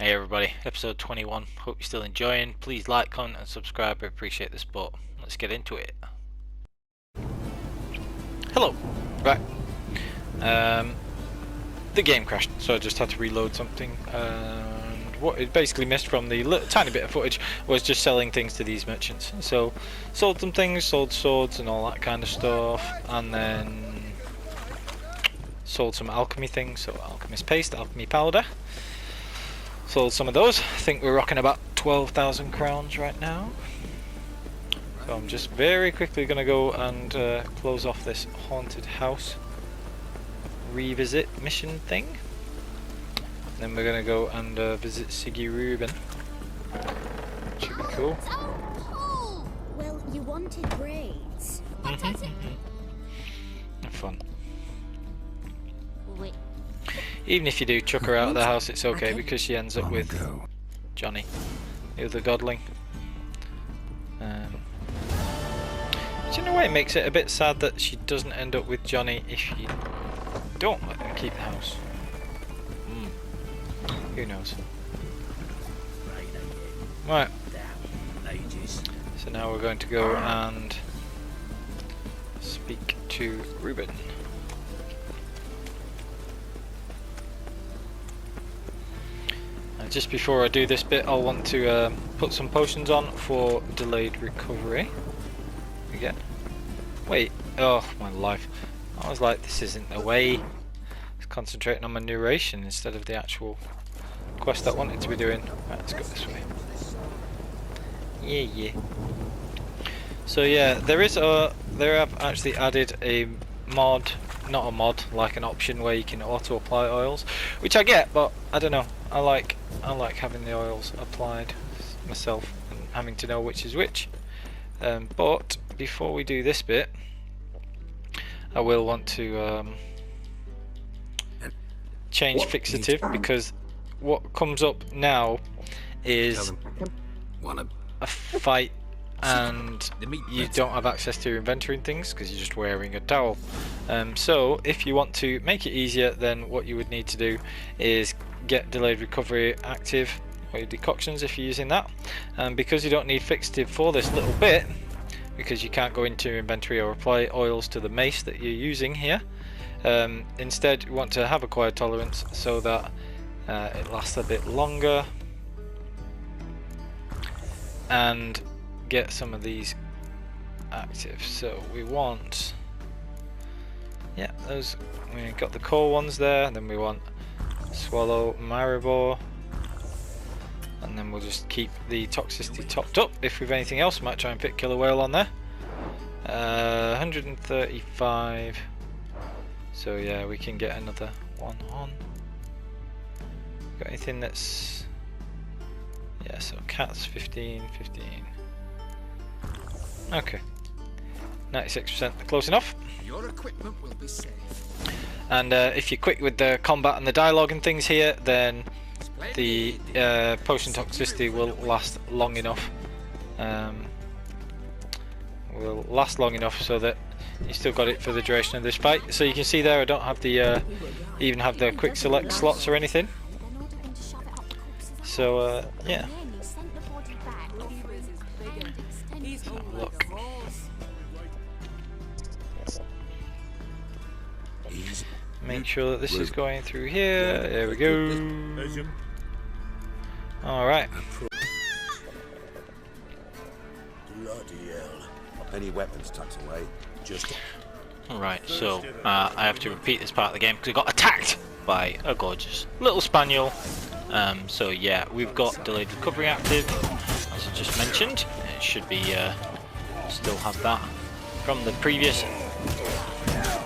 Hey everybody, episode 21. Hope you're still enjoying. Please like, comment and subscribe. I appreciate the support. Let's get into it. Hello. Right. The game crashed, so I just had to reload something. And what it basically missed from the tiny bit of footage was just selling things to these merchants. So, sold some things, sold swords and all that kind of stuff, and then sold some alchemy things. So, alchemist paste, alchemy powder. Sold some of those. I think we're rocking about 12,000 crowns right now. So I'm just very quickly going to go and close off this haunted house revisit mission thing. And then we're going to go and visit Siggy Reuben. Should be cool. Well, you wanted braids. Have fun. Wait. Even if you do chuck her out of the house, it's okay because she ends up with Johnny, the other godling. Which in a way makes it a bit sad that she doesn't end up with Johnny if you don't let her keep the house. Who knows? Right. So now we're going to go and speak to Reuben. Just before I do this bit, I'll want to put some potions on for delayed recovery. Again. Wait. Oh, my life. I was like, this isn't the way. I was concentrating on my narration instead of the actual quest I wanted to be doing. Right, let's go this way. Yeah. So yeah, there have actually added a mod, not a mod, like an option where you can auto apply oils, which I get, but I don't know. I like having the oils applied myself and having to know which is which. But before we do this bit, I will want to change fixative, because what comes up now is a fight and you don't have access to your inventory and things because you're just wearing a towel. So if you want to make it easier, then what you would need to do is get delayed recovery active, or your decoctions if you're using that. And because you don't need fixative for this little bit, because you can't go into your inventory or apply oils to the mace that you're using here, instead you want to have acquired tolerance so that it lasts a bit longer, and get some of these active. So we want, yeah, those, we got the core ones there, and then we want Swallow, Maribor, and then we'll just keep the toxicity topped up. If we've anything else, we might try and fit Killer Whale on there. 135, so yeah, we can get another one on. Got anything that's, yeah, so cats 15. Okay, 96%, close enough. Your equipment will be safe. And if you're quick with the combat and the dialogue and things here, then the potion toxicity will last long enough. Will last long enough so that you still got it for the duration of this fight. So you can see there, I don't have the even have the quick select slots or anything. So yeah. Let's have a look. Make sure that this is going through here. There we go. Alright. Bloody hell. Any weapons tucked away? Just. Alright, so I have to repeat this part of the game because we got attacked by a gorgeous little spaniel. So yeah, we've got delayed recovery active, as I just mentioned. It should be still have that from the previous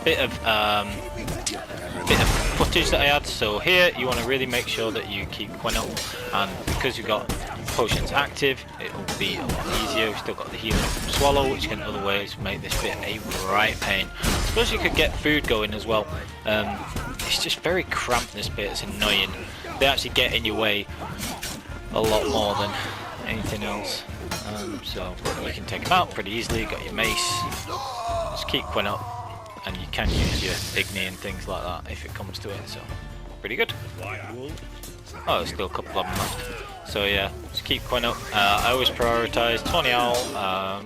bit of footage that I had. So here you want to really make sure that you keep Gwent up, and because you've got potions active, it will be a lot easier. We've still got the healing from Swallow, which can other ways make this bit a right pain. I suppose you could get food going as well. It's just very cramped, this bit. It's annoying. They actually get in your way a lot more than anything else. So you can take them out pretty easily. You've got your mace. Just keep Gwent up, and you can use your Igni and things like that if it comes to it. So pretty good. Oh, there's still a couple of them left. So yeah, just keep going up. I always prioritise Tawny Owl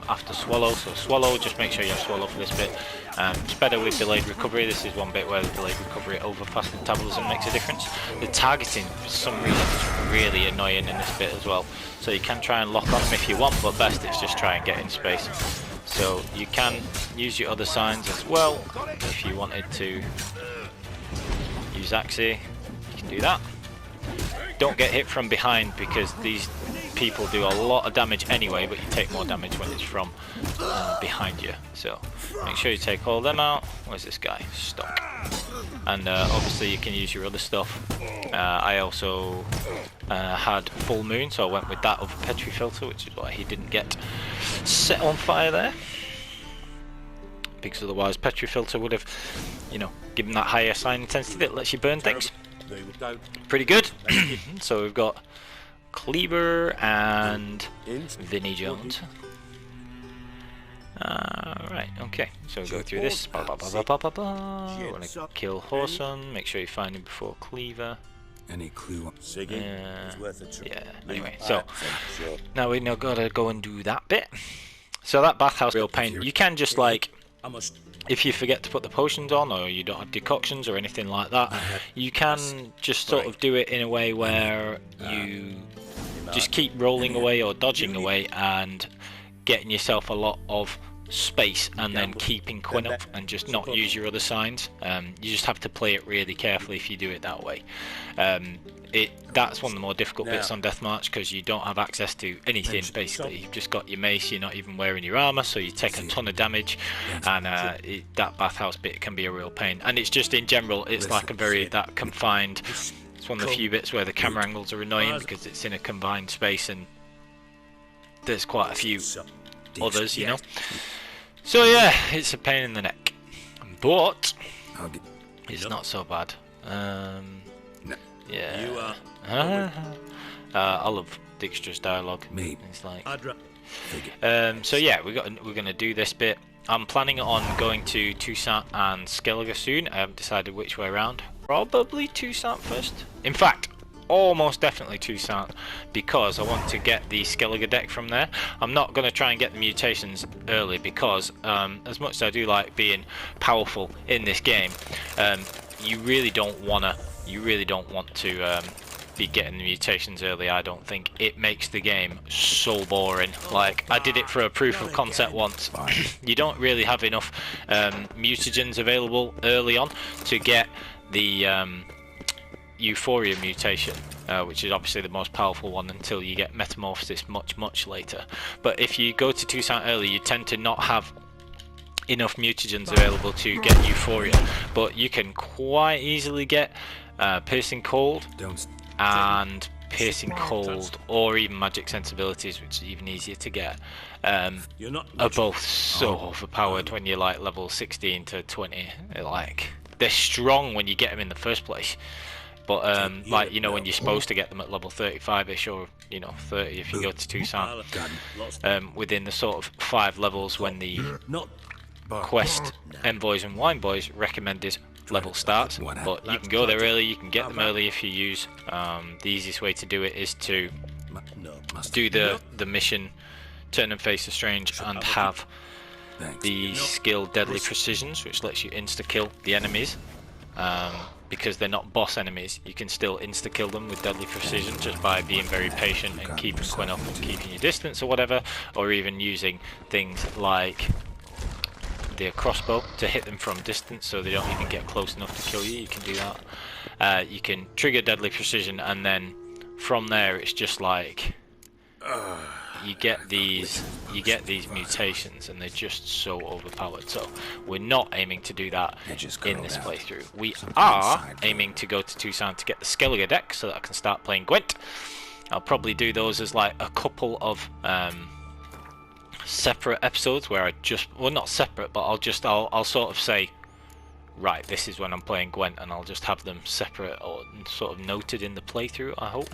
after Swallow. So Swallow, just make sure you have Swallow for this bit. It's better with delayed recovery. This is one bit where the delayed recovery over fast metabolism makes a difference. The targeting, for some reason, is really annoying in this bit as well. So you can try and lock on them if you want, but best is just try and get in space. So you can use your other signs as well. If you wanted to use Axie, you can do that. Don't get hit from behind because these people do a lot of damage anyway, but you take more damage when it's from behind you. So make sure you take all them out. Where's this guy? Stuck. And obviously you can use your other stuff. I also had Full Moon, so I went with that over Petri Filter, which is why he didn't get set on fire there. Because otherwise Petri Filter would have, you know, given that higher sign intensity that lets you burn things. Pretty good. So we've got Cleaver and Vinnie Jones. Right, okay. So we'll go through this. We want to kill Horson. Make sure you find him before Cleaver. Any clue? Yeah. Anyway, so now we know gotta go and do that bit. So that bathhouse real pain. You can just like, if you forget to put the potions on, or you don't have decoctions or anything like that, you can just sort of do it in a way where you just keep rolling away or dodging away and getting yourself a lot of space, and then keeping Quinn up and just not use your other signs. You just have to play it really carefully if you do it that way. That's one of the more difficult bits on Deathmarch, because you don't have access to anything basically. You've just got your mace, you're not even wearing your armor, so you take a ton of damage, and that bathhouse bit can be a real pain. And it's just in general, it's like a very that confined. It's one of the few bits where the camera angles are annoying because it's in a confined space and there's quite a few others, you know. So yeah, it's a pain in the neck, but it's not so bad. Yeah. I love Dijkstra's dialogue. It's like, so yeah, we're gonna do this bit. I'm planning on going to Toussaint and Skellige soon. I haven't decided which way around. Probably Toussaint first. In fact, almost definitely Toussaint, because I want to get the Skellige deck from there. I'm not going to try and get the mutations early because as much as I do like being powerful in this game, you really don't want to be getting the mutations early. I don't think it makes the game so boring. Like, I did it for a proof of concept once. You don't really have enough mutagens available early on to get the Euphoria mutation, which is obviously the most powerful one, until you get Metamorphosis much later. But if you go to Toussaint early, you tend to not have enough mutagens available to get Euphoria, but you can quite easily get Piercing Cold and Piercing Cold, or even Magic Sensibilities, which is even easier to get, are both so overpowered when you're like level 16 to 20. Like, they're strong when you get them in the first place, but like, you know, when you're supposed to get them at level 35ish, or you know, 30 if you go to Toussaint, within the sort of 5 levels when the quest Envoys and Wine Boys recommended level starts. But you can go there early, you can get them early if you use the easiest way to do it is to do the mission Turn and Face the Strange and have the skill Deadly Precisions, which lets you insta-kill the enemies. Because they're not boss enemies, you can still insta-kill them with Deadly Precision just by being very patient and keeping Quinn up and keeping your distance or whatever, or even using things like the crossbow to hit them from distance so they don't even get close enough to kill you. You can do that. You can trigger Deadly Precision, and then from there it's just like you get these mutations, and they're just so overpowered. So we're not aiming to do that in this playthrough. We are aiming to go to Toussaint to get the Skellige deck so that I can start playing Gwent. I'll probably do those as like a couple of separate episodes where I just, well, not separate, but I'll sort of say right, this is when I'm playing Gwent, and I'll just have them separate or sort of noted in the playthrough, I hope.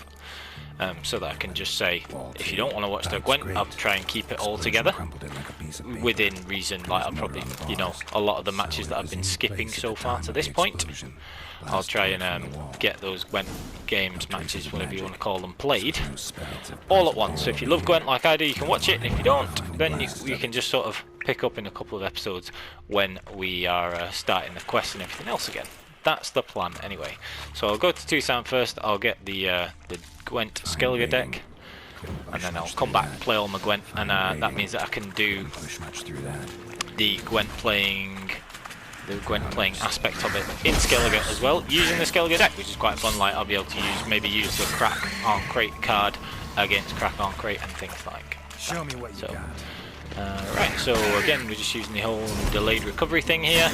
So that I can just say, if you don't want to watch the Gwent, I'll try and keep it all together within reason. Like, I'll probably, you know, a lot of the matches that I've been skipping so far to this point, I'll try and get those Gwent games, matches, whatever you want to call them, played all at once. So if you love Gwent like I do, you can watch it, and if you don't, then you can just sort of pick up in a couple of episodes when we are starting the quest and everything else again. That's the plan anyway. So I'll go to Toussaint first, I'll get the Gwent Skellige deck, and then I'll come back and play all my Gwent, and that means that I can do the Gwent playing aspect of it in Skellige as well, using the Skellige deck, which is quite fun. Like, I'll be able to use the Crack on Crate card against Crack on Crate and things like that. Show me what you got. Right, so again, we're just using the whole delayed recovery thing here.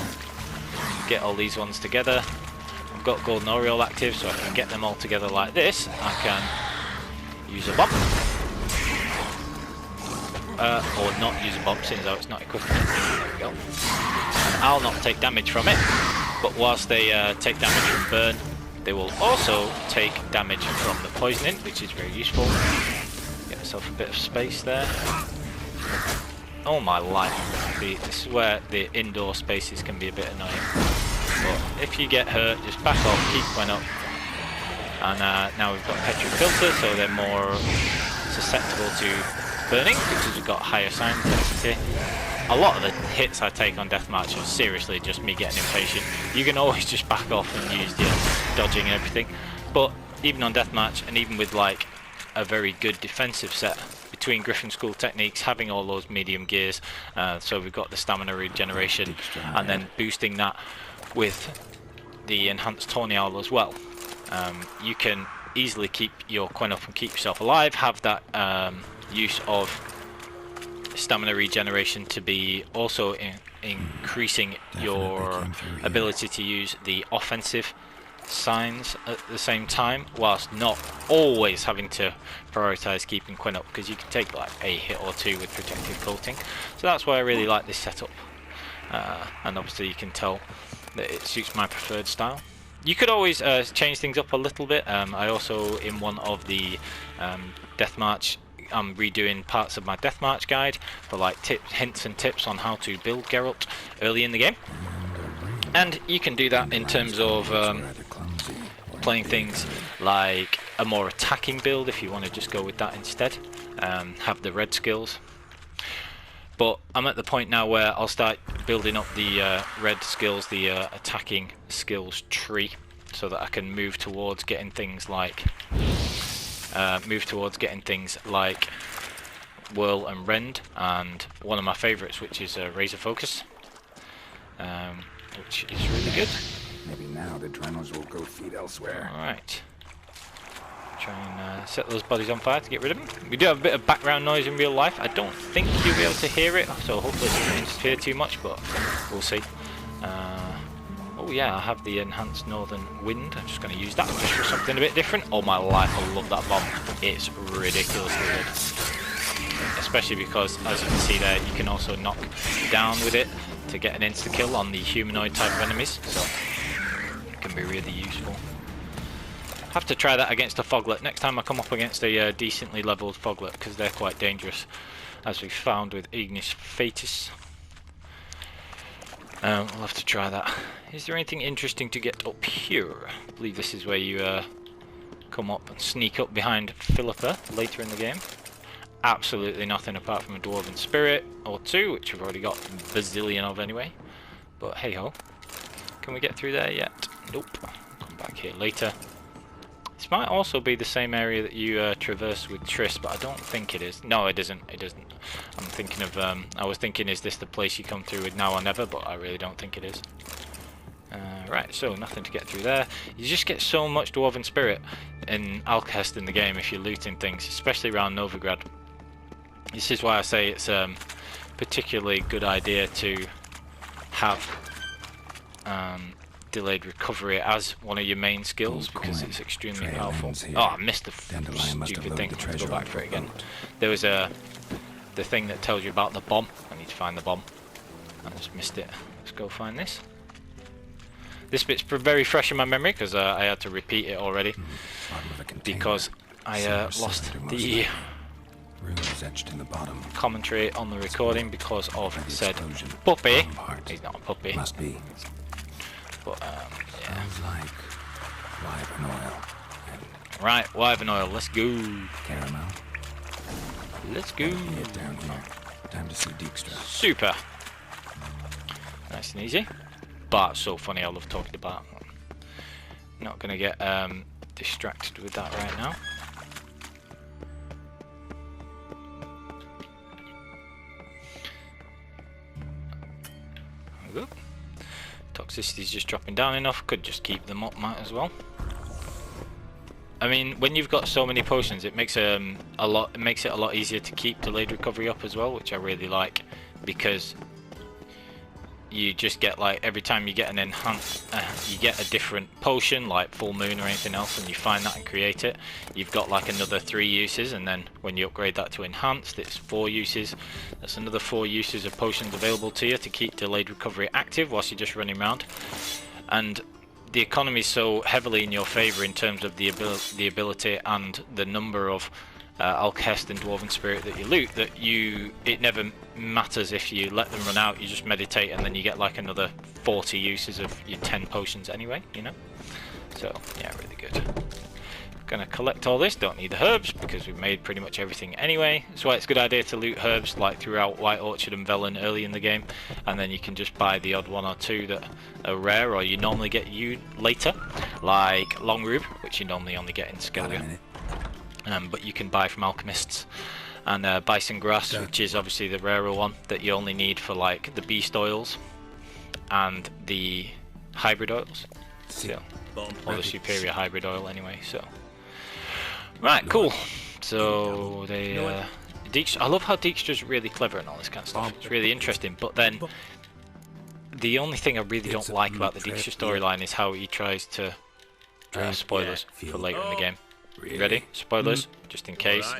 Get all these ones together. I've got Golden Oriole active, so I can get them all together like this. I can use a bomb. Or not use a bomb, since though it's not equipped. There we go. And I'll not take damage from it, but whilst they take damage from burn, they will also take damage from the poisoning, which is very useful. Get myself a bit of space there. Oh my life, this is where the indoor spaces can be a bit annoying. But if you get hurt, just back off, keep going up. And now we've got Petri Filter, so they're more susceptible to burning, because we've got higher sign intensity. A lot of the hits I take on Deathmatch are seriously just me getting impatient. You can always just back off and use your dodging and everything. But even on Deathmatch, and even with like a very good defensive set, between Griffin School techniques, having all those medium gears, so we've got the stamina regeneration, and then boosting that with the enhanced Tawny Owl as well. You can easily keep your Quen up and keep yourself alive, have that use of stamina regeneration to be also increasing your ability to use the offensive signs at the same time, whilst not always having to prioritize keeping Quen up, because you can take like a hit or two with protective coating. So that's why I really like this setup, and obviously you can tell that it suits my preferred style. You could always change things up a little bit. I also, in one of the Deathmatch, I'm redoing parts of my Deathmatch guide for like hints and tips on how to build Geralt early in the game. And you can do that in terms of playing things like a more attacking build if you want to just go with that instead. Have the red skills. But I'm at the point now where I'll start building up the red skills, the attacking skills tree, so that I can move towards getting things like Whirl and Rend, and one of my favourites, which is Razor Focus. Which is really good. Maybe now the Dremels will go feed elsewhere. Alright. Try and set those bodies on fire to get rid of them. We do have a bit of background noise in real life. I don't think you'll be able to hear it, so hopefully it doesn't interfere too much, but we'll see. Oh yeah, I have the enhanced northern wind. I'm just going to use that just for something a bit different. Oh my life, I love that bomb. It's ridiculously good. Especially because, as you can see there, you can also knock down with it to get an insta-kill on the humanoid type of enemies, so it can be really useful. Have to try that against a Foglet next time I come up against a decently leveled Foglet, because they're quite dangerous, as we found with Ignis Fatis. We'll have to try that. Is there anything interesting to get up here? I believe this is where you come up and sneak up behind Philippa later in the game. Absolutely nothing apart from a Dwarven Spirit or two, which we've already got a bazillion of anyway. But hey ho. Can we get through there yet? Nope. I'll come back here later. This might also be the same area that you traverse with Triss, but I don't think it is. No, it isn't. It isn't. I'm thinking of, I was thinking, is this the place you come through with Now or Never, but I really don't think it is. Right, so nothing to get through there. You just get so much Dwarven Spirit in Alchest in the game if you're looting things, especially around Novigrad. This is why I say it's a particularly good idea to have delayed recovery as one of your main skills, because it's extremely powerful. Oh, I missed the stupid thing. Let's go back for it again. There was the thing that tells you about the bomb. I need to find the bomb. I just missed it. Let's go find this. This bit's very fresh in my memory because I had to repeat it already because I lost the etched in the bottom. commentary on the recording because of said puppy. He's not a puppy. Must be. But yeah. Sounds like wyvern oil and Right, wyvern oil. Let's go. caramel. Let's go. Get down here. Time to see Dijkstra. Super. Nice and easy. But so funny. I love talking about. Not gonna get distracted with that right now. There we go. Toxicity's just dropping down enough. Could just keep them up, might as well. I mean, when you've got so many potions, it makes it a lot easier to keep delayed recovery up as well, which I really like, because you just get like every time you get an enhanced, you get a different potion, like full moon or anything else, and you find that and create it. You've got like another 3 uses, and then when you upgrade that to enhanced, it's 4 uses. That's another 4 uses of potions available to you to keep delayed recovery active whilst you're just running around. And the economy is so heavily in your favour in terms of the ability and the number of Alchest and Dwarven Spirit that you loot, that it never matters if you let them run out. You just meditate and then you get like another 40 uses of your 10 potions anyway, you know. So yeah, really good. Gonna collect all this. Don't need the herbs because we've made pretty much everything anyway. That's why it's a good idea to loot herbs like throughout White Orchard and Velen early in the game, and then you can just buy the odd 1 or 2 that are rare or you normally get later, like Long Rube, which you normally only get in Skellige. But you can buy from alchemists, and Bison Grass, which is obviously the rarer one that you only need for like the beast oils and the hybrid oils, so, or the superior hybrid oil anyway. So right, cool. So they I love how Dijkstra's really clever and all this kind of stuff. It's really interesting, but then the only thing I really don't like about the Dijkstra storyline is how he tries to spoilers for later in the game. Ready? Spoilers, just in case.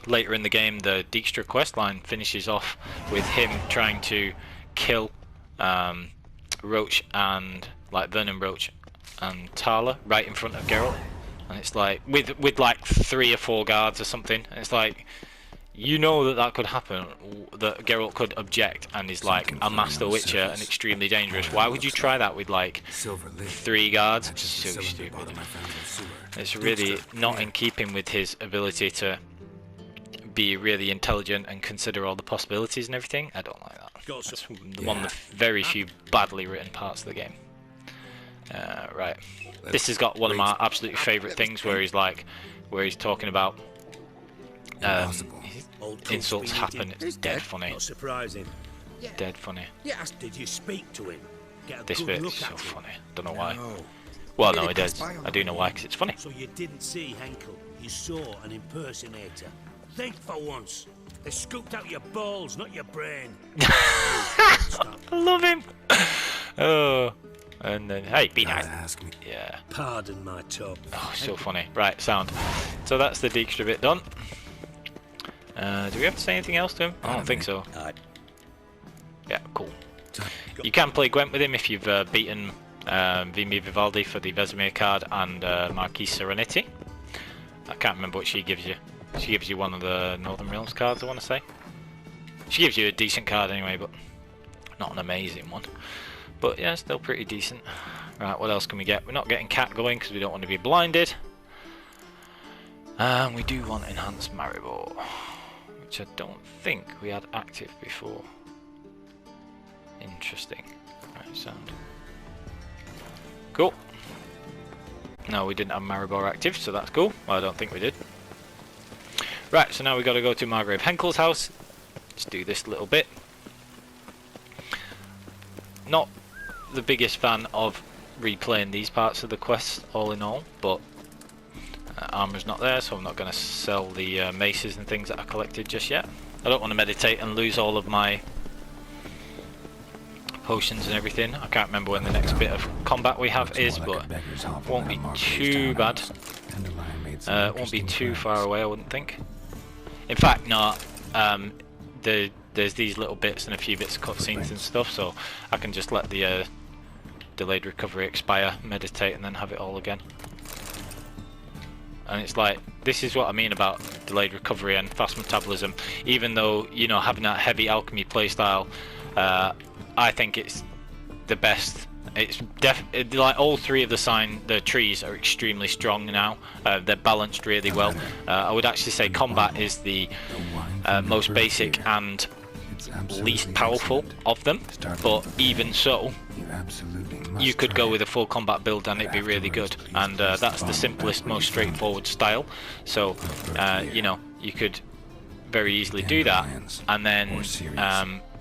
Later in the game, the Dijkstra questline finishes off with him trying to kill Roach and like Vernon Roach and Tala right in front of Geralt, and it's like with like 3 or 4 guards or something. And it's like, you know that could happen, that Geralt could object and is like a master witcher and extremely dangerous. Why would you try that with like 3 guards? It's so stupid. It's really not in keeping with his ability to be really intelligent and consider all the possibilities and everything. I don't like that. That's one of the very few badly written parts of the game. Right. This has got one of my absolute favourite things where he's talking about insults happen. It's dead funny. Not surprising. Dead funny. Yes. Did you speak to him? Get a This good bit look is so at him? funny. Don't know why. No. Well, no, it does. I do know why, because it's funny. So you didn't see Henkel. You saw an impersonator. Think for once. They scooped out your balls, not your brain. I love him. Oh, and then hey, be nice. Ask me. Yeah. Pardon my tub. Oh, so funny. Right, sound. So that's the Dijkstra bit done. Do we have to say anything else to him? I don't think so. Yeah, cool. You can play Gwent with him if you've beaten Vimy Vivaldi for the Vesemir card and Marquise Serenity. I can't remember what she gives you. She gives you one of the Northern Realms cards, I want to say. She gives you a decent card anyway, but not an amazing one. But yeah, still pretty decent. Right, what else can we get? We're not getting Cat going because we don't want to be blinded. And we do want Enhanced Maribor, which I don't think we had active before. Interesting. Right, sound. Cool. No, we didn't have Maribor active, so that's cool. Well, I don't think we did. Right, so now we've got to go to Margrave Henkel's house. Let's do this little bit. Not the biggest fan of replaying these parts of the quest, all in all, but armor's not there, so I'm not going to sell the maces and things that I collected just yet. I don't want to meditate and lose all of my potions and everything. I can't remember when the next bit of combat we have is, but it won't be too bad. It won't be too far away, I wouldn't think. In fact, no. There's these little bits and a few bits of cutscenes and stuff, so I can just let the delayed recovery expire, meditate, and then have it all again. And it's like, this is what I mean about delayed recovery and fast metabolism. Even though, you know, having that heavy alchemy playstyle, I think it's the best. It's like all three of the trees are extremely strong now. They're balanced really well. I would actually say combat is the most basic and least powerful of them, but even so, you could go with a full combat build and it'd be really good, and that's the simplest, most straightforward style. So you know, you could very easily do that. And then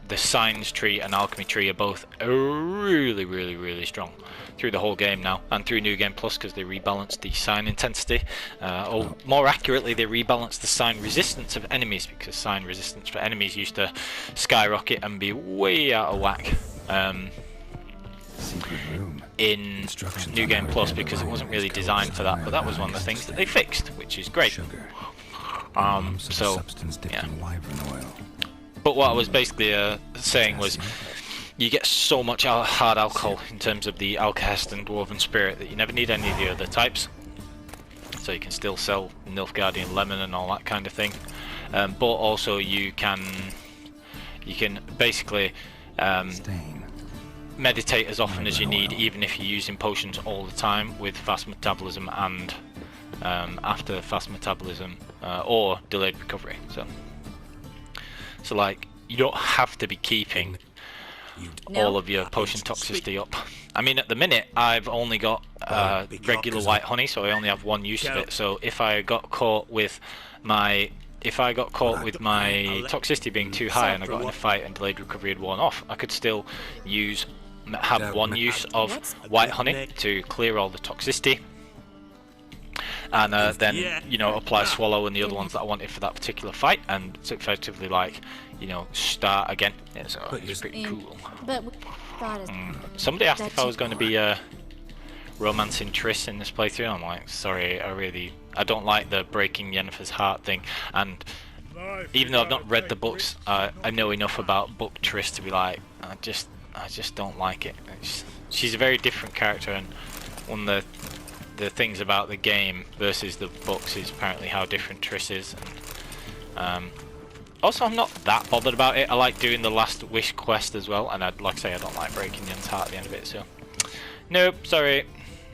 the signs tree and alchemy tree are both really strong through the whole game now, and through New Game Plus, because they rebalanced the sign intensity, or more accurately, they rebalanced the sign resistance of enemies, because sign resistance for enemies used to skyrocket and be way out of whack in New Game Plus, because it wasn't really designed for that. But that was one of the things that they fixed, which is great. So yeah. But what I was basically saying was, you get so much hard alcohol in terms of the Alcahest and Dwarven Spirit that you never need any of the other types. So you can still sell Nilfgaardian Lemon and all that kind of thing. But also you can basically meditate as often as you need, even if you're using potions all the time with fast metabolism and after fast metabolism or delayed recovery. So like, you don't have to be keeping all of your potion toxicity up. I mean, at the minute I've only got regular white honey, so I only have one use of it. So if I got caught with my toxicity being too high and I got in a fight and delayed recovery had worn off, I could still have one use of white honey to clear all the toxicity, and then, you know, apply swallow and the other ones that I wanted for that particular fight, and it's effectively like, you know, start again. Yeah, so it's pretty cool. Somebody asked if I was going to be romancing Triss in this playthrough. I'm like, sorry, I don't like the breaking Yennefer's heart thing, and even though I've not read the books, I know enough about book Triss to be like, I just don't like it. She's a very different character, and one of the things about the game versus the books is apparently how different Triss is. And also, I'm not that bothered about it. I like doing the Last Wish quest as well, and like I say, I don't like breaking Yen's heart at the end of it, so nope, sorry,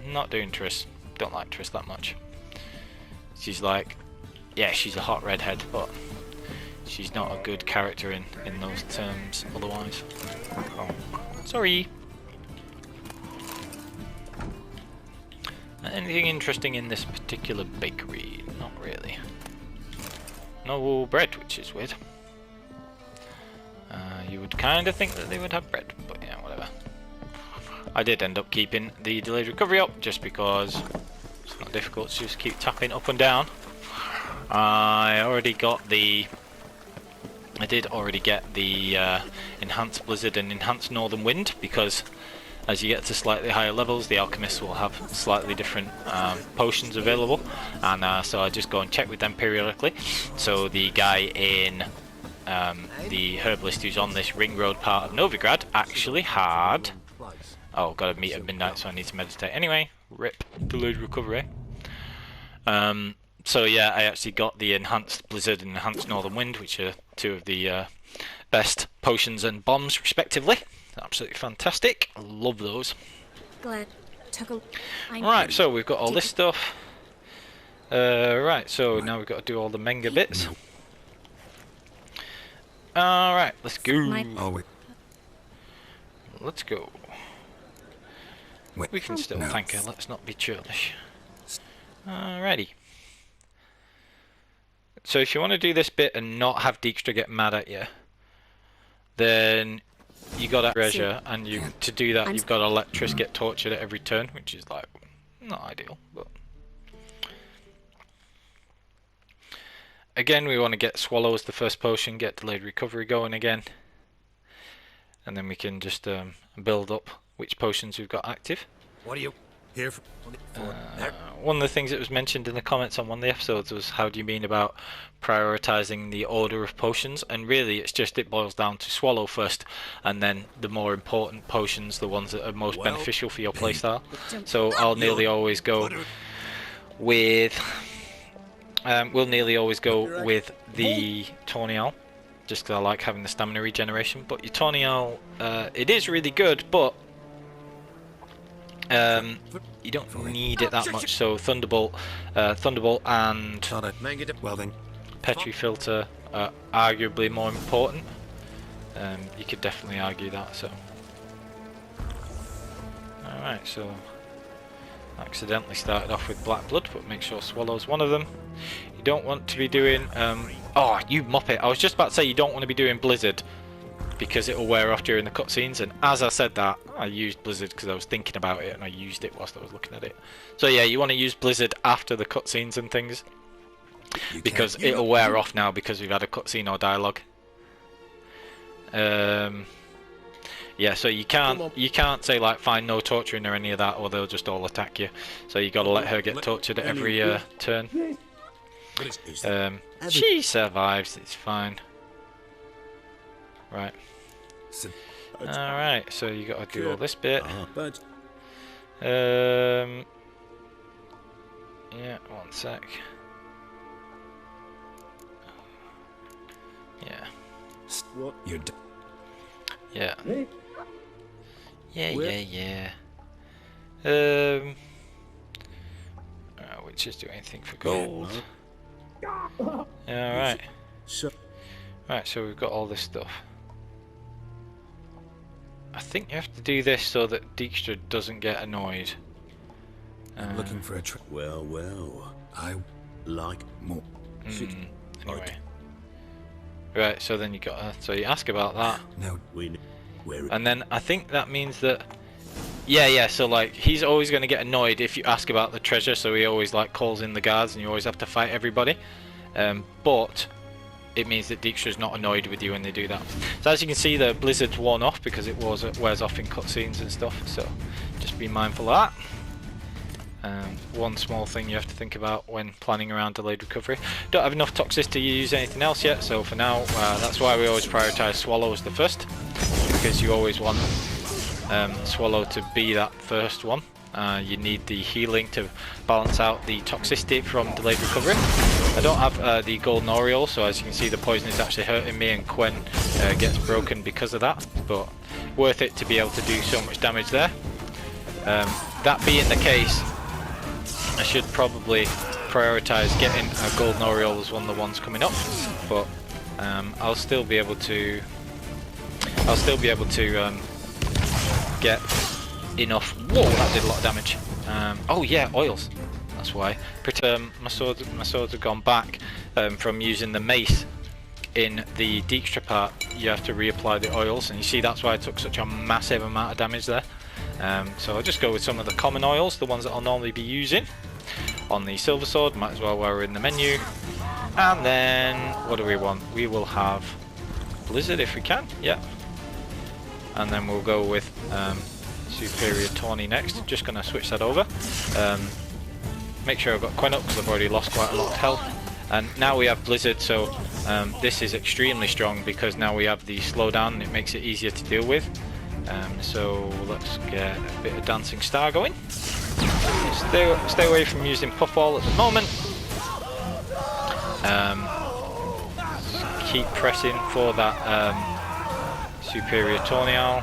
not doing Triss. Don't like Triss that much. She's like, yeah, she's a hot redhead, but she's not a good character in those terms otherwise. Oh, sorry. Anything interesting in this particular bakery? Not really. No bread, which is weird. You would kind of think that they would have bread, but yeah, whatever. I did end up keeping the delayed recovery up, just because it's not difficult to just keep tapping up and down. I did already get the enhanced blizzard and enhanced northern wind, because as you get to slightly higher levels, the alchemists will have slightly different potions available, and so I just go and check with them periodically. So the guy in the herbalist who's on this ring road part of Novigrad actually had... Oh, gotta meet at midnight, so I need to meditate. Anyway, rip, delayed recovery. So yeah, I actually got the enhanced blizzard and enhanced northern wind, which are two of the best potions and bombs respectively. Absolutely fantastic. Love those. Right, so we've got all this stuff. Right, so now we've got to do all the manga bits. Alright, let's go. Let's go. We can still thank her, let's not be churlish. Alrighty. So if you want to do this bit and not have Dijkstra get mad at you, then you got to treasure, and to do that you've got to let Triss get tortured at every turn, which is like not ideal, but again we want to get swallow as the first potion, get delayed recovery going again, and then we can just build up which potions we've got active. What are you? Here for One of the things that was mentioned in the comments on one of the episodes was, how do you mean about prioritizing the order of potions? And really it's just, it boils down to swallow first, and then the more important potions, the ones that are most beneficial for your playstyle. So I'll nearly always go with we'll nearly always go with the Tornial, just because I like having the stamina regeneration. But your Tornial, it is really good, but you don't need it that much. So Thunderbolt and well then. Petri Filter are arguably more important. You could definitely argue that. So, all right. So, accidentally started off with Black Blood, but make sure Swallow's one of them. You don't want to be doing. Oh, you muppet! I was just about to say you don't want to be doing Blizzard, because it will wear off during the cutscenes. And as I said that, I used Blizzard because I was thinking about it, and I used it whilst I was looking at it. So yeah, you want to use Blizzard after the cutscenes and things, because it'll wear off now because we've had a cutscene or dialogue. Yeah, so you can't say like fine, no torturing or any of that, or they'll just all attack you. So you got to let her get tortured at every turn. She survives. It's fine. Right. Alright, so you got to do all this bit. Yeah, one sec. Yeah. What you're Yeah. Yeah. Witches do anything for gold. Alright. Right, so we've got all this stuff. I think you have to do this so that Dijkstra doesn't get annoyed. I'm looking for a well. I like more. Anyway. Right, so then you got so you ask about that. No. And then I think that means that yeah, so like he's always going to get annoyed if you ask about the treasure, so he always like calls in the guards and you always have to fight everybody. But it means that Dijkstra's not annoyed with you when they do that. So as you can see, the blizzard's worn off because it wears off in cutscenes and stuff, so just be mindful of that. One small thing you have to think about when planning around delayed recovery. Don't have enough toxicity to use anything else yet, so for now that's why we always prioritise Swallow as the first, because you always want Swallow to be that first one. You need the healing to balance out the toxicity from delayed recovery. I don't have the golden aureole, so as you can see the poison is actually hurting me, and Gwen gets broken because of that, but worth it to be able to do so much damage there. That being the case, I should probably prioritise getting a golden aureole as one of the ones coming up, but I'll still be able to get enough. Whoa, that did a lot of damage. Oh yeah, oils. That's why. My swords have gone back from using the mace in the Dijkstra part. You have to reapply the oils, and you see that's why I took such a massive amount of damage there. So I'll just go with some of the common oils, the ones that I'll normally be using on the silver sword. Might as well while we're in the menu. And then what do we want? We will have Blizzard if we can. Yeah. And then we'll go with Superior Tawny next. Just going to switch that over. Make sure I've got Quen up because I've already lost quite a lot of health. And now we have Blizzard, so this is extremely strong because now we have the slowdown and it makes it easier to deal with. So let's get a bit of Dancing Star going. Stay away from using Puffball at the moment. Keep pressing for that Superior Tornial.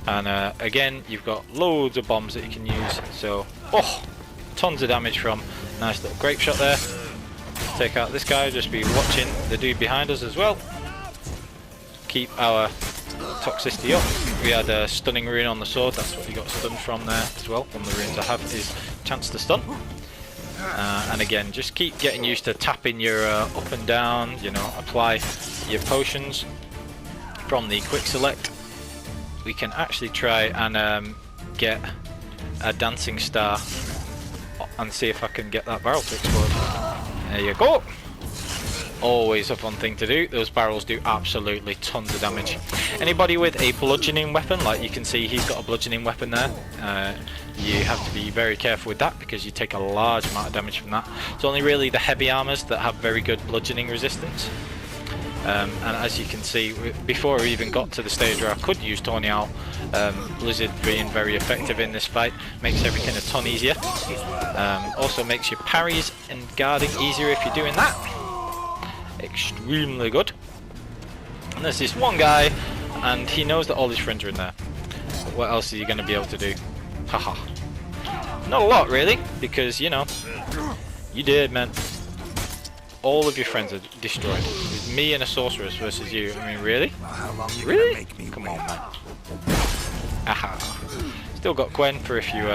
And again, you've got loads of bombs that you can use. So, tons of damage from nice little grape shot there. Take out this guy, just be watching the dude behind us as well. Keep our toxicity up. We had a stunning rune on the sword, that's what you got stunned from there as well. One of the runes I have is chance to stun. And again, just keep getting used to tapping your up and down, you know, apply your potions from the quick select. We can actually try and get a Dancing Star and see if I can get that barrel to explode. There you go. always a fun thing to do. Those barrels do absolutely tons of damage. Anybody with a bludgeoning weapon, like you can see he's got a bludgeoning weapon there, you have to be very careful with that because you take a large amount of damage from that. It's only really the heavy armors that have very good bludgeoning resistance. And as you can see, before we even got to the stage where I could use Tournial, Blizzard being very effective in this fight makes everything a ton easier. Also makes your parries and guarding easier if you're doing that. Extremely good. And there's this one guy, and he knows that all his friends are in there. But what else is he going to be able to do? Haha. Not a lot, really, because, you know, you did, man. All of your friends are destroyed. It's me and a sorceress versus you. I mean, really? Really? Come on, man. Aha. Still got Gwen for if you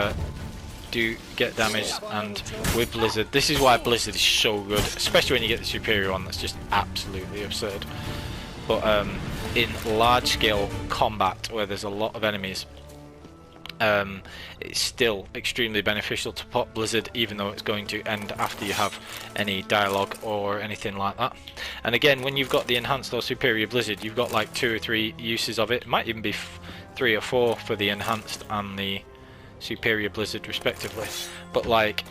do get damaged, and with Blizzard, this is why Blizzard is so good, especially when you get the superior one. That's just absolutely absurd. But in large-scale combat where there's a lot of enemies, it's still extremely beneficial to pop Blizzard, even though it's going to end after you have any dialogue or anything like that. And again, when you've got the enhanced or superior Blizzard, you've got like 2 or 3 uses of it. It might even be 3 or 4 for the enhanced and the superior Blizzard respectively, but like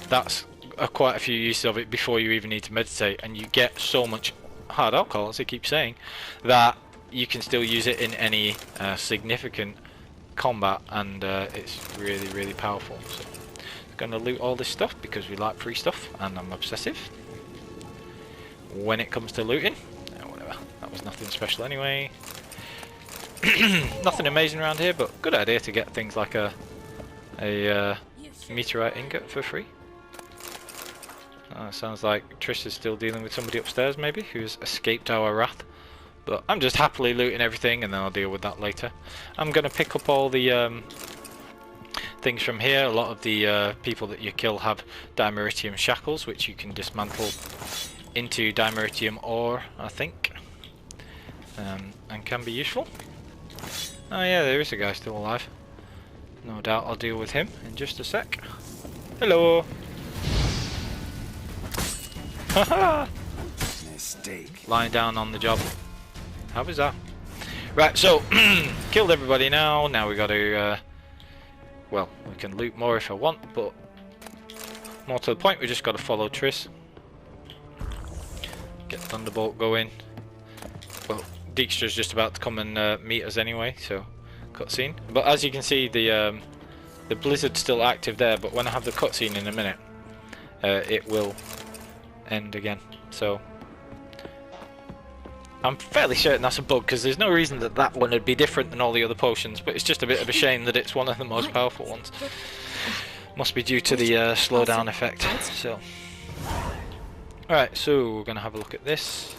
that's quite a few uses of it before you even need to meditate, and you get so much hard alcohol, as I keep saying, that you can still use it in any significant combat, and it's really powerful. So I'm gonna loot all this stuff because we like free stuff and I'm obsessive when it comes to looting. Whatever, that was nothing special anyway. Nothing amazing around here, but good idea to get things like a meteorite ingot for free. Sounds like Triss is still dealing with somebody upstairs, maybe, who's escaped our wrath. But I'm just happily looting everything, and then I'll deal with that later. I'm going to pick up all the things from here. A lot of the people that you kill have dimeritium shackles, which you can dismantle into dimeritium ore, I think, and can be useful. Oh yeah, there is a guy still alive. No doubt I'll deal with him in just a sec. Hello! Haha! Mistake. Lying down on the job. How was that? Right, so, killed everybody now. Now we got to, well, we can loot more if I want, but more to the point, we just got to follow Triss. Get Thunderbolt going. Well, Dijkstra's just about to come and meet us anyway, so cutscene. But as you can see, the blizzard's still active there, but when I have the cutscene in a minute, it will end again. So I'm fairly certain that's a bug, because there's no reason that that one would be different than all the other potions, but it's just a bit of a shame that it's one of the most powerful ones. Must be due to the slowdown effect. So, alright, so we're gonna have a look at this.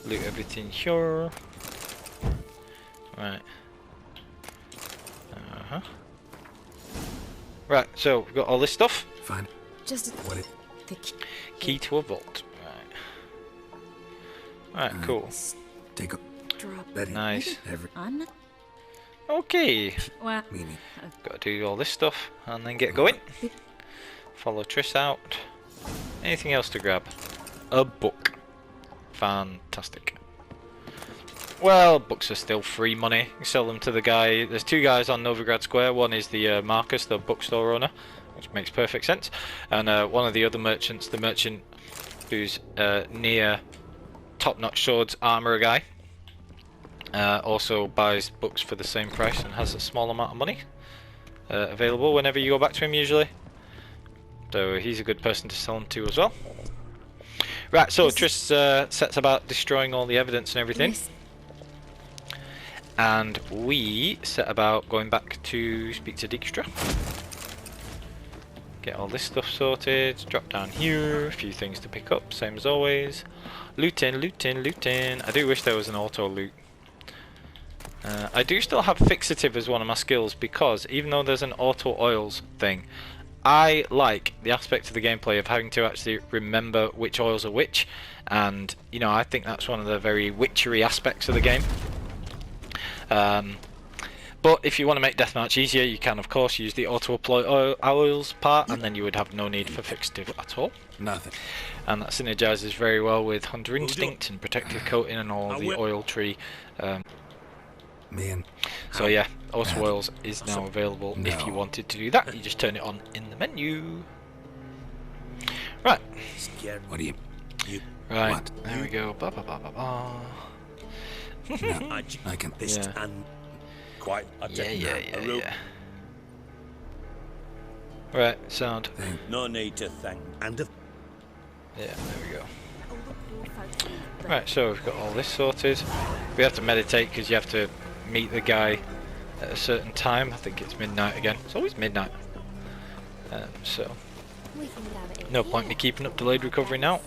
Loot everything here. Right. Right, so we've got all this stuff. Fine. Just What it? the Key to a vault. Right. Right, cool. Take a drop. that in. Nice. Every On. Okay. Well, meaning. Got to do all this stuff and then get going. Follow Triss out. Anything else to grab? A book. Fantastic. Well, books are still free money. You sell them to the guy. There's 2 guys on Novigrad Square. One is the Marcus, the bookstore owner, which makes perfect sense. And one of the other merchants, the merchant who's near top-notch swords armor guy, also buys books for the same price and has a small amount of money available whenever you go back to him usually. So he's a good person to sell them to as well. Right, so Triss sets about destroying all the evidence and everything. Yes. And we set about going back to speak to Dijkstra. Get all this stuff sorted, drop down here, a few things to pick up, same as always. Looting. I do wish there was an auto loot. I do still have fixative as one of my skills, because even though there's an auto oils thing, I like the aspect of the gameplay of having to actually remember which oils are which, and you know, I think that's one of the very witchery aspects of the game. But if you want to make deathmatch easier, you can of course use the auto-apply oils part, and then you would have no need for fixative at all. Nothing. And that synergizes very well with Hunter Instinct and Protective Coating and all the oil tree. Man. So yeah, auto oils is now available if you wanted to do that. You just turn it on in the menu. Right. What do you... Right, What? there we go. Ba, ba, ba, ba, ba. No, I can... Yeah. And quite a Yeah. Right, sound. No need to thank. And Yeah, there we go. Right, so we've got all this sorted. We have to meditate because you have to meet the guy at a certain time. I think it's midnight again. It's always midnight. So, no point me keeping up delayed recovery now.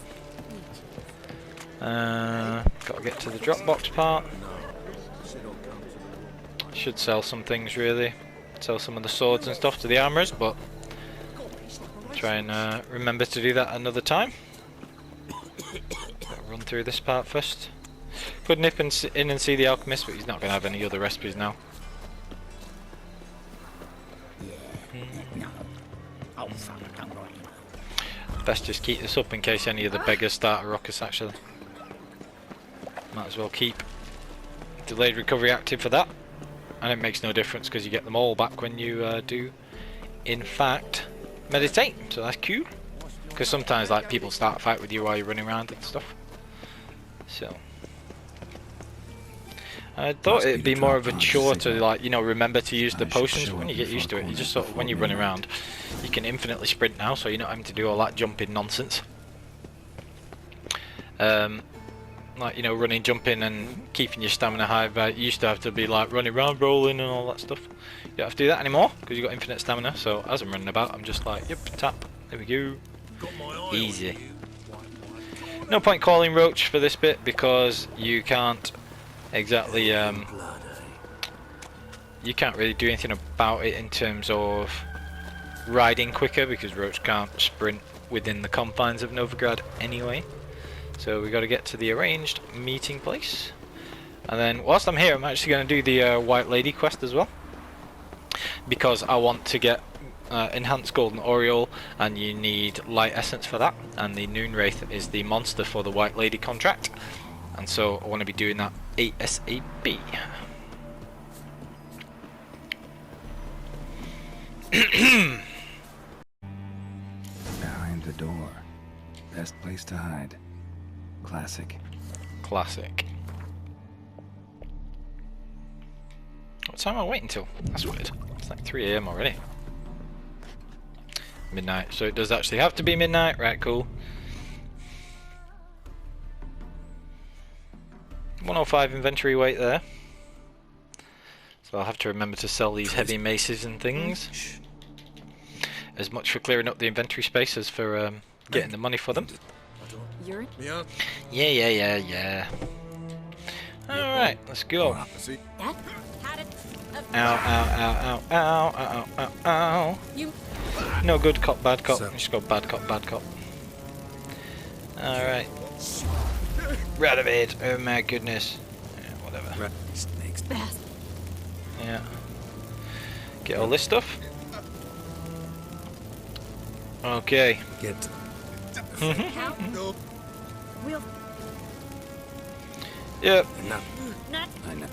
Got to get to the Dropbox part. Should sell some things really. Sell some of the swords and stuff to the armourers, but try and remember to do that another time. Run through this part first. Could nip in and see the alchemist, but he's not going to have any other recipes now. Best just keep this up in case any of the beggars start a ruckus actually. Might as well keep delayed recovery active for that. And it makes no difference because you get them all back when you do in fact meditate, so that's cool. Because sometimes like people start a fight with you while you're running around and stuff. So I thought it'd be more of a chore to like, you know, remember to use the potions, but when you get used to it, you just sort of, when you run around, you can infinitely sprint now, so you're not having to do all that jumping nonsense. Like, you know, running, jumping and keeping your stamina high, but you used to have to be like running around, rolling and all that stuff. You don't have to do that anymore because you've got infinite stamina, so as I'm running about, I'm just like, yep, tap, there we go. Easy. No point calling Roach for this bit because you can't exactly you can't really do anything about it in terms of riding quicker because Roach can't sprint within the confines of Novigrad anyway. So we got to get to the arranged meeting place, and then whilst I'm here I'm actually going to do the White Lady quest as well because I want to get enhanced golden aureole, and you need light essence for that, and the Noonwraith is the monster for the White Lady contract, and so I want to be doing that ASAP. Behind the door. Best place to hide. Classic. Classic. What time am I waiting till? That's weird. It's like 3 AM already. Midnight, so it does actually have to be midnight, right? Cool. 105 inventory weight there. So I'll have to remember to sell these heavy maces and things. As much for clearing up the inventory space as for getting the money for them. Yeah. Alright, let's go. Ow. No good cop, bad cop. Just go bad cop, bad cop. Alright. Radivate, oh my goodness. Yeah, whatever. Yeah. Get all this stuff. Okay. Get... Yep. No. I know.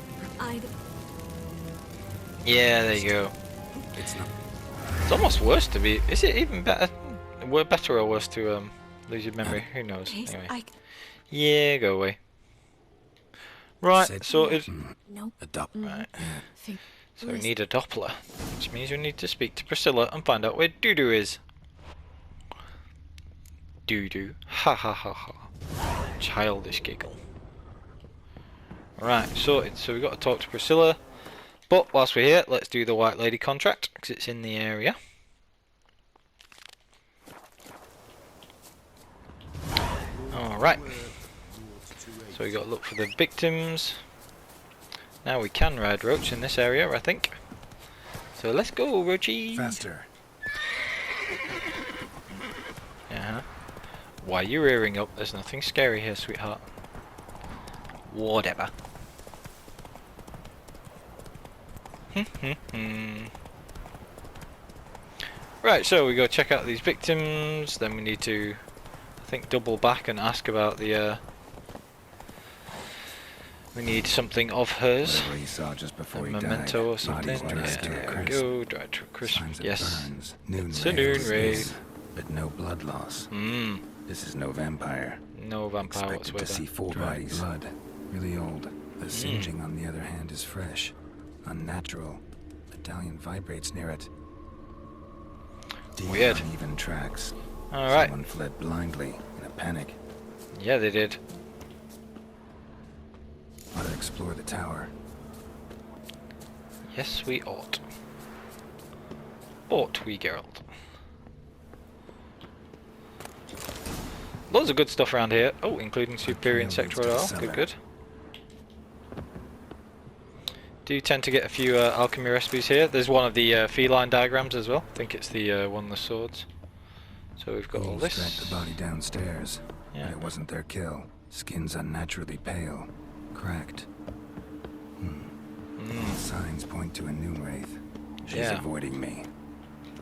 Yeah, there you go. It's not... It's almost worse to be... Is it even better? We're better or worse to lose your memory? Who knows? Anyway. Yeah, go away. Right, sorted. Right. So we need a Doppler, which means we need to speak to Priscilla and find out where Doodoo is. Doodoo. Ha ha ha ha. Childish giggle. Right, sorted. So we've got to talk to Priscilla. But whilst we're here, let's do the White Lady contract, because it's in the area. Alright. So we got to look for the victims. Now we can ride Roach in this area, I think. So let's go, Roachy! Faster. Yeah. Why are you rearing up? There's nothing scary here, sweetheart. Whatever. Right, so we go check out these victims, then we need to, I think, double back and ask about the, we need something of hers. Whatever he saw just A before he died. memento or something. Bodies dressed to a There we crisp. go, dried to a crisp. Signs of Yes. burns. It's a Noonwraith. Noonwraith. But no blood loss. This is no vampire. No vampire Expected whatsoever. to see full bodies. Blood. Really old. The singeing on the other hand is fresh. Unnatural. Medallion vibrates near it. Deep Weird. uneven tracks. Alright. Someone fled blindly in a panic. Yeah, they did. Ought to explore the tower. Yes, we ought. Ought we, Geralt? Loads of good stuff around here. Oh, including superior insectoid oil. Good, good. Do tend to get a few alchemy recipes here. There's one of the feline diagrams as well. I think it's the one of the swords. So we've got all Wolves dragged this. the body downstairs. Yeah. But it wasn't their kill. Skin's unnaturally pale. Cracked. All signs point to a Noonwraith. She's Yeah. avoiding me.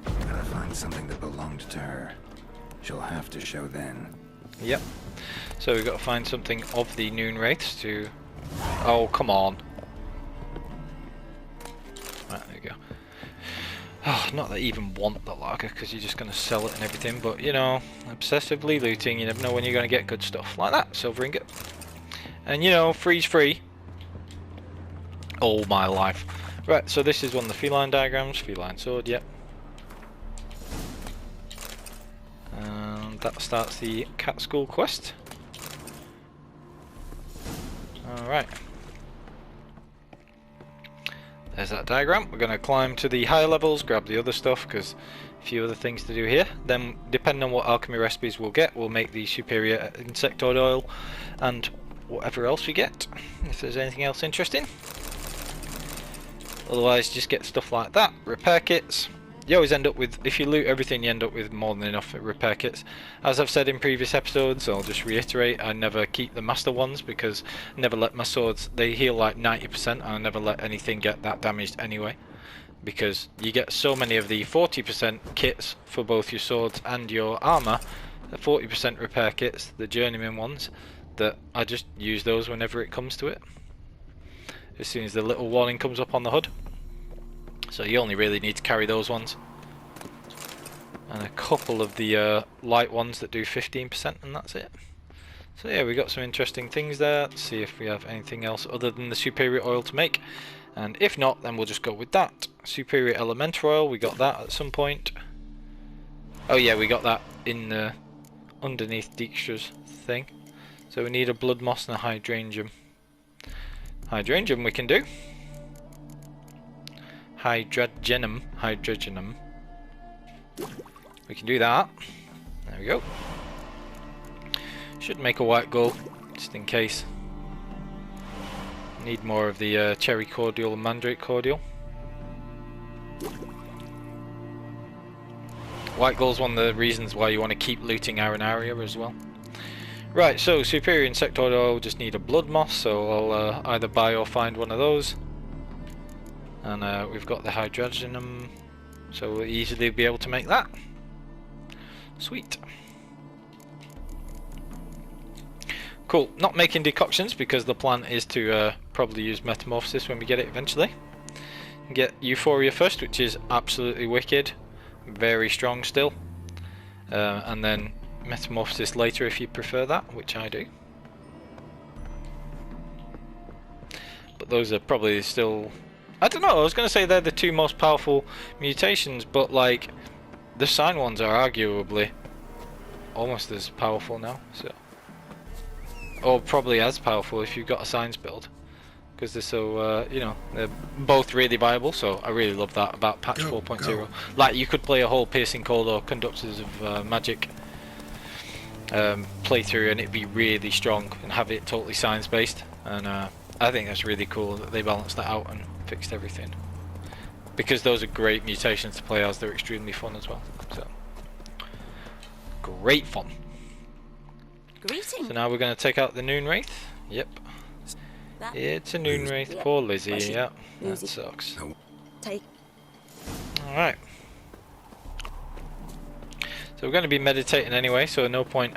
Gotta find something that belonged to her. She'll have to show then. Yep. So we've got to find something of the Noonwraiths to... Oh, come on. Right, there we go. Oh, not that I even want the lager, because you're just going to sell it and everything, but, you know, obsessively looting, you never know when you're going to get good stuff. Like that, silver ingot. And, you know, freeze free. All my life. Right, so this is one of the feline diagrams. Feline sword, yep. And that starts the cat school quest. Alright. There's that diagram. We're going to climb to the higher levels, grab the other stuff, because a few other things to do here. Then, depending on what alchemy recipes we'll get, we'll make the superior insectoid oil and whatever else we get, if there's anything else interesting. Otherwise, just get stuff like that. Repair kits. You always end up with, if you loot everything, you end up with more than enough repair kits. As I've said in previous episodes, I'll just reiterate, I never keep the master ones because I never let my swords, they heal like 90%, and I never let anything get that damaged anyway. Because you get so many of the 40% kits for both your swords and your armour, the 40% repair kits, the journeyman ones, that I just use those whenever it comes to it. As soon as the little warning comes up on the HUD. So you only really need to carry those ones. And a couple of the light ones that do 15%, and that's it. So yeah, we got some interesting things there. Let's see if we have anything else other than the superior oil to make. And if not, then we'll just go with that. Superior elemental oil, we got that at some point. Oh yeah, we got that in the underneath Dijkstra's thing. So we need a blood moss and a hydrangea. Hydrangea we can do. Hydragenum. We can do that. There we go. Should make a white gold, just in case. Need more of the cherry cordial and mandrake cordial. White gold's one of the reasons why you want to keep looting Arenaria as well. Right, so superior insectoid oil, just need a blood moss, so I'll either buy or find one of those. And we've got the hydragenum, so we'll easily be able to make that. Sweet. Cool, not making decoctions because the plan is to probably use metamorphosis when we get it eventually. Get euphoria first, which is absolutely wicked, very strong still. And then metamorphosis later if you prefer that, which I do. But those are probably still, I don't know, I was going to say they're the two most powerful mutations, but like the sign ones are arguably almost as powerful now, so, or probably as powerful if you've got a signs build, because they're so you know, they're both really viable. So I really love that about patch 4.0. Like you could play a whole piercing cold or conductors of magic playthrough and it'd be really strong and have it totally science based, and I think that's really cool that they balanced that out and fixed everything, because those are great mutations to play as. They're extremely fun as well, so great fun. Greetings. So now we're going to take out the Noonwraith. Yep, That it's a Noonwraith. Poor Lizzie. Where's she? Yeah, that Who's it? sucks. No. Take. Alright. So we're going to be meditating anyway, so no point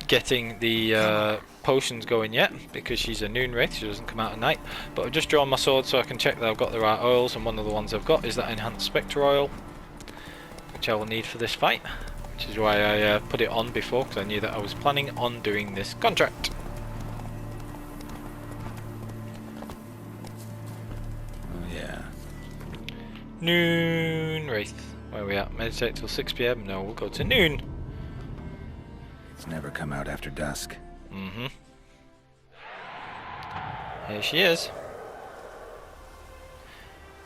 getting the potions going yet, because she's a Noonwraith, she doesn't come out at night. But I've just drawn my sword so I can check that I've got the right oils, and one of the ones I've got is that enhanced spectre oil, which I will need for this fight, which is why I put it on before, because I knew that I was planning on doing this contract. Oh yeah. Noonwraith. Where are we at? Meditate till 6 PM? No, we'll go to noon. It's never come out after dusk. Mm-hmm. Here she is.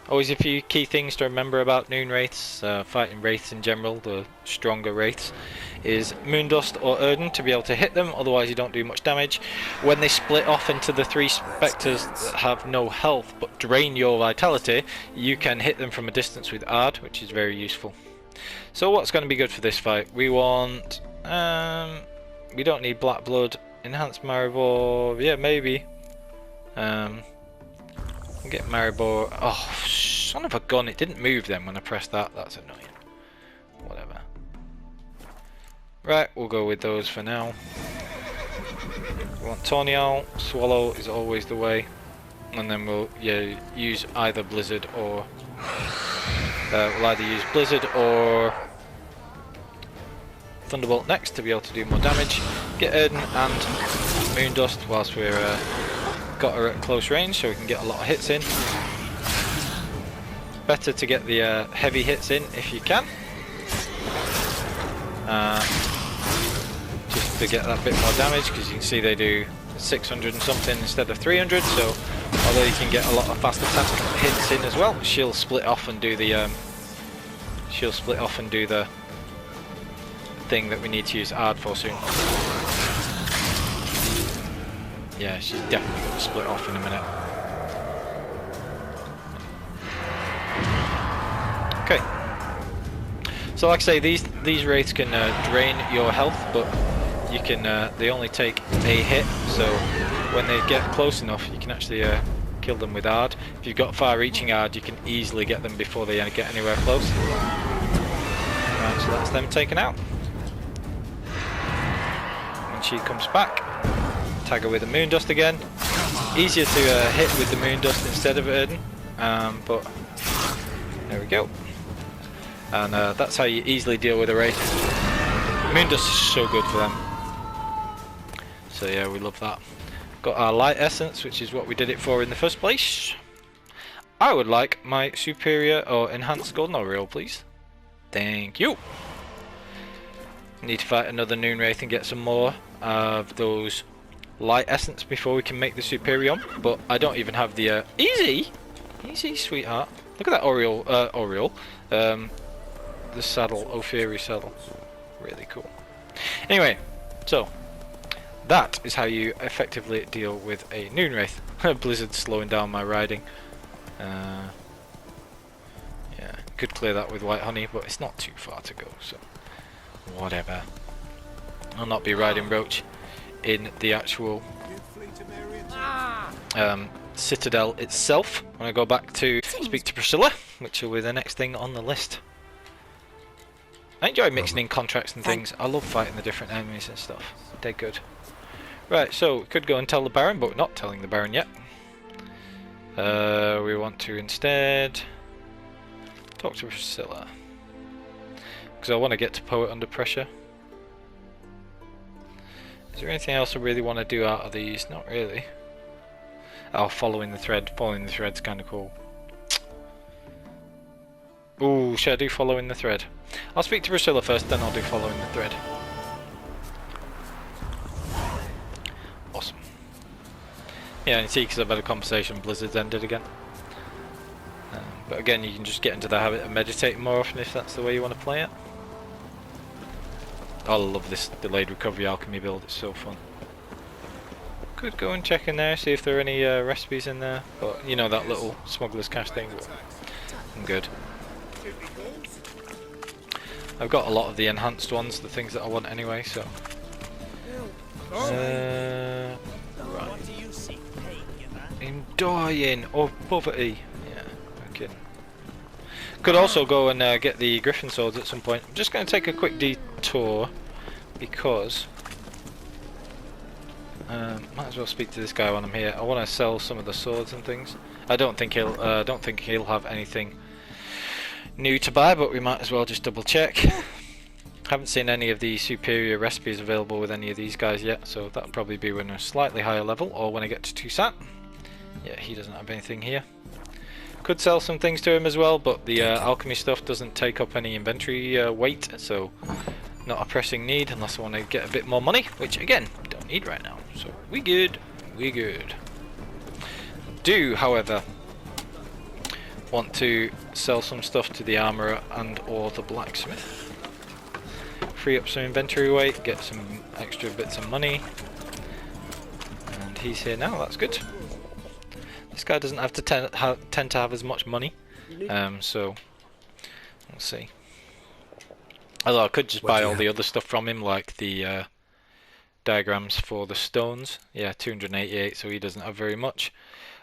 Always a few key things to remember about Noonwraiths, fighting wraiths in general, the stronger wraiths, is Moondust or Erden to be able to hit them, otherwise you don't do much damage. When they split off into the 3 spectres that have no health but drain your vitality, you can hit them from a distance with Ard, which is very useful. So what's going to be good for this fight? We want... we don't need Black Blood. Enhanced Maribor, yeah, maybe. Get Maribor. Oh, son of a gun, it didn't move then when I pressed that. That's annoying. Whatever. Right, we'll go with those for now. We want Tornial. Swallow is always the way. And then we'll use either Blizzard or... we'll either use Blizzard or... Thunderbolt next to be able to do more damage. Get Erden and Moondust whilst we're got her at close range so we can get a lot of hits in. Better to get the heavy hits in if you can. Just to get that bit more damage, because you can see they do 600 and something instead of 300, so although you can get a lot of fast attack hits in as well, she'll split off and do the thing that we need to use Ard for soon. Yeah, she's definitely going to split off in a minute. Okay. So like I say, these wraiths can drain your health, but you can they only take a hit, so when they get close enough you can actually kill them with Ard. If you've got far-reaching Ard, you can easily get them before they get anywhere close. Right, so that's them taken out. When she comes back, tag her with the Moondust again. Easier to hit with the Moondust instead of Erden, but there we go. And that's how you easily deal with a wraith. Moondust is so good for them. So yeah, we love that. Got our light essence, which is what we did it for in the first place. I would like my superior or enhanced golden aureole, please. Thank you. Need to fight another Noonwraith and get some more of those light essence before we can make the superior, but I don't even have the easy, sweetheart. Look at that aureole, the saddle, Ophiri saddle, really cool. Anyway, so that is how you effectively deal with a Noonwraith. Blizzard slowing down my riding. Yeah, could clear that with white honey, but it's not too far to go, so whatever. I'll not be riding Roach in the actual citadel itself when I go back to speak to Priscilla, which will be the next thing on the list. I enjoy mixing in contracts and things. I love fighting the different enemies and stuff. They're good. Right, so we could go and tell the Baron, but we're not telling the Baron yet. We want to instead talk to Priscilla, because I want to get to Poet Under Pressure. Is there anything else I really want to do out of these? Not really. Oh, following the thread. Following the thread's kind of cool. Ooh, should I do following the thread? I'll speak to Priscilla first, then I'll do following the thread. Awesome. Yeah, and see, because I've had a conversation, Blizzard's ended again. But again, you can just get into the habit of meditating more often if that's the way you want to play it. I love this delayed recovery alchemy build, it's so fun. Could go and check in there, see if there are any recipes in there, but you know that little smuggler's cache thing, but I'm good. I've got a lot of the enhanced ones, the things that I want anyway, so... right. dying of poverty. Yeah, okay. Could also go and get the Griffin swords at some point. I'm just going to take a quick detour because might as well speak to this guy when I'm here. I want to sell some of the swords and things. I don't think he'll have anything new to buy, but we might as well just double check. Haven't seen any of the superior recipes available with any of these guys yet, so that'll probably be when we're a slightly higher level or when I get to Toussaint. Yeah, he doesn't have anything here. Could sell some things to him as well, but the alchemy stuff doesn't take up any inventory weight, so not a pressing need unless I want to get a bit more money, which again, don't need right now. So we good, we good. Do, however, want to sell some stuff to the armourer and or the blacksmith. Free up some inventory weight, get some extra bits of money. And he's here now, that's good. This guy doesn't have to tend to have as much money, so we'll see. Although I could just buy all the other stuff from him, like the diagrams for the stones. Yeah, 288, so he doesn't have very much.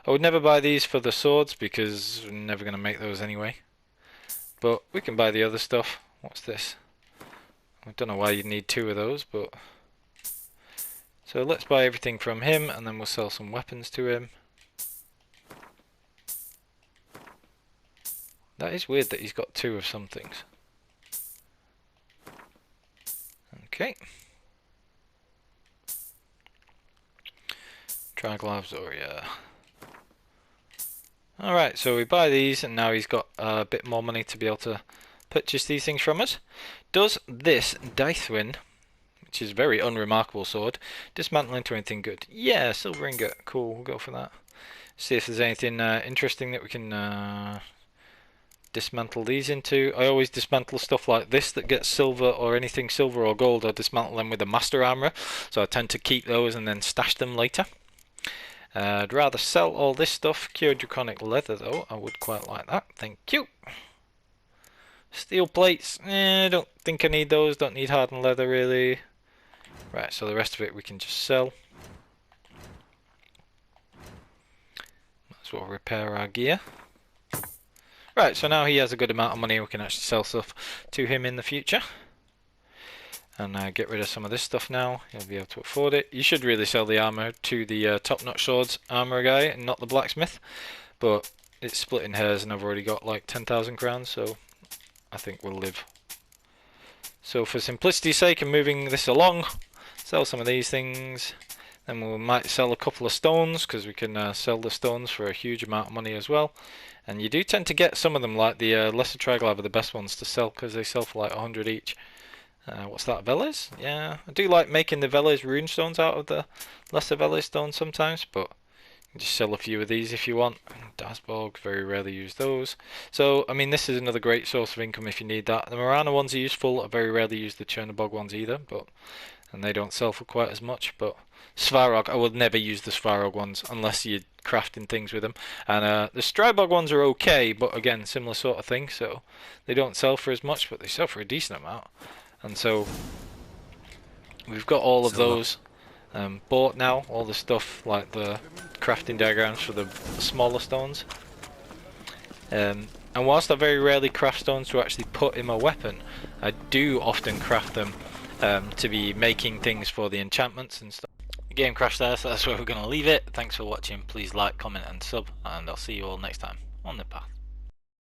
I would never buy these for the swords because we're never going to make those anyway. But we can buy the other stuff. What's this? I don't know why you'd need two of those, but... So let's buy everything from him, and then we'll sell some weapons to him. That is weird that he's got two of some things. Okay. Triglaves, or yeah. Alright, so we buy these, and now he's got a bit more money to be able to purchase these things from us. Does this Dijkstra, which is a very unremarkable sword, dismantle into anything good? Yeah, silver ingot. Cool, we'll go for that. See if there's anything interesting that we can dismantle these into. I always dismantle stuff like this that gets silver or anything silver or gold. I dismantle them with a master armourer, so I tend to keep those and then stash them later. I'd rather sell all this stuff. Cured draconic leather though, I would quite like that. Thank you. Steel plates, I don't think I need those. Don't need hardened leather really. Right, so the rest of it we can just sell. Might as well repair our gear. Right, so now he has a good amount of money, we can actually sell stuff to him in the future. And get rid of some of this stuff now, he'll be able to afford it. You should really sell the armour to the top-notch swords armour guy and not the blacksmith. But it's splitting hairs and I've already got like 10,000 crowns, so I think we'll live. So for simplicity's sake and moving this along, sell some of these things. Then we might sell a couple of stones, because we can sell the stones for a huge amount of money as well. And you do tend to get some of them, like the lesser triglav are the best ones to sell, because they sell for like 100 each. What's that, Veles? Yeah, I do like making the Veles rune stones out of the lesser Veles stones sometimes, but you can just sell a few of these if you want. Dasborg, very rarely use those. So, I mean, this is another great source of income if you need that. The Marana ones are useful, I very rarely use the Chernobog ones either, and they don't sell for quite as much, but Svarog, I would never use the Svarog ones unless you're crafting things with them. And the Strybog ones are okay, but again, similar sort of thing, so they don't sell for as much, but they sell for a decent amount. And so we've got all of those bought now, all the stuff like the crafting diagrams for the smaller stones. And whilst I very rarely craft stones to actually put in my weapon, I do often craft them to be making things for the enchantments and stuff. The game crashed there, so that's where we're going to leave it. Thanks for watching. Please like, comment and sub, and I'll see you all next time on the path.